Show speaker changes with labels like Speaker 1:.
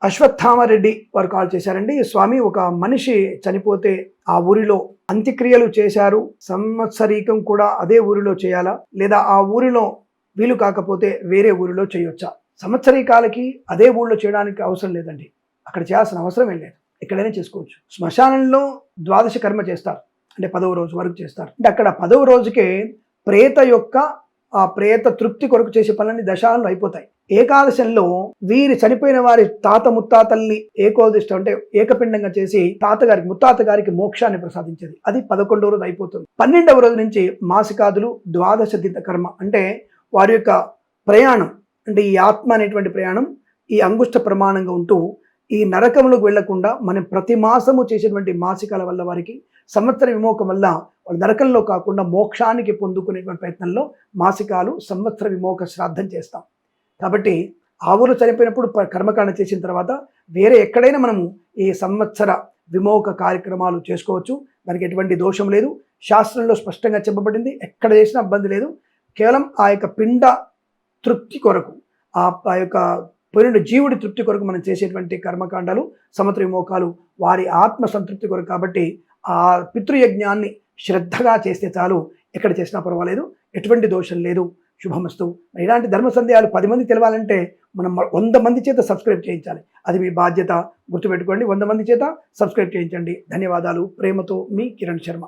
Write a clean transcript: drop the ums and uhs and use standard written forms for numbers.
Speaker 1: అశ్వత్థామరెడ్డి వారు కాల్ చేశారండి. స్వామి, ఒక మనిషి చనిపోతే ఆ ఊరిలో అంత్యక్రియలు చేశారు, సంవత్సరీకం కూడా అదే ఊరిలో చేయాలా, లేదా ఆ ఊరిలో వీలు కాకపోతే వేరే ఊరిలో చేయొచ్చా? సంవత్సరీకాలకి అదే ఊళ్ళో చేయడానికి అవసరం లేదండి, అక్కడ చేయాల్సిన అవసరం ఏం లేదు, ఎక్కడైనా చేసుకోవచ్చు. శ్మశానంలో ద్వాదశ కర్మ చేస్తారు, అంటే 10వ రోజు వరకు చేస్తారు. అంటే అక్కడ 10వ రోజుకే ప్రేత యొక్క ఆ ప్రేత తృప్తి కొరకు చేసే పనులన్నీ దశాలు అయిపోతాయి. ఏకాదశంలో వీరి చనిపోయిన వారి తాత ముత్తాతల్ని ఏకోదిష్ట అంటే ఏకపిండంగా చేసి తాతగారికి ముత్తాత గారికి మోక్షాన్ని ప్రసాదించేది. అది 11వ రోజు అయిపోతుంది. 12వ రోజు నుంచి మాసికాదులు ద్వాదశ దిత కర్మ అంటే వారి యొక్క ప్రయాణం, అంటే ఈ ఆత్మ అనేటువంటి ప్రయాణం ఈ అంగుష్ట ప్రమాణంగా ఉంటూ ఈ నరకములకు వెళ్లకుండా మనం ప్రతి మాసము చేసేటువంటి మాసికాల వల్ల వారికి సంవత్సర విమోకం వల్ల వాళ్ళు నరకంలో కాకుండా మోక్షానికి పొందుకునేటువంటి ప్రయత్నంలో మాసికాలు సంవత్సర విమోక శ్రాద్ధం చేస్తాం. కాబట్టి ఆ ఊరు చనిపోయినప్పుడు కర్మకాండ చేసిన తర్వాత వేరే ఎక్కడైనా మనము ఈ సంవత్సర విమోక కార్యక్రమాలు చేసుకోవచ్చు. దానికి ఎటువంటి దోషం లేదు, శాస్త్రంలో స్పష్టంగా చెప్పబడింది. ఎక్కడ చేసినా ఇబ్బంది లేదు. కేవలం ఆ యొక్క పిండ తృప్తి కొరకు, ఆ యొక్క పోయిన జీవుడి తృప్తి కొరకు మనం చేసేటువంటి కర్మకాండాలు సంవత్సర విమోకాలు వారి ఆత్మ సంతృప్తి కొరకు. కాబట్టి ఆ పితృయజ్ఞాన్ని శ్రద్ధగా చేస్తే చాలు, ఎక్కడ చేసినా పర్వాలేదు, ఎటువంటి దోషం లేదు. శుభమస్తు. ఇలాంటి ధర్మ సందేహాలు 10 మంది తెలవాలంటే మనం 100 మంది చేత సబ్స్క్రైబ్ చేయించాలి. అది మీ బాధ్యత, గుర్తుపెట్టుకోండి. 100 మంది చేత సబ్స్క్రైబ్ చేయించండి. ధన్యవాదాలు. ప్రేమతో మీ కిరణ్ శర్మ.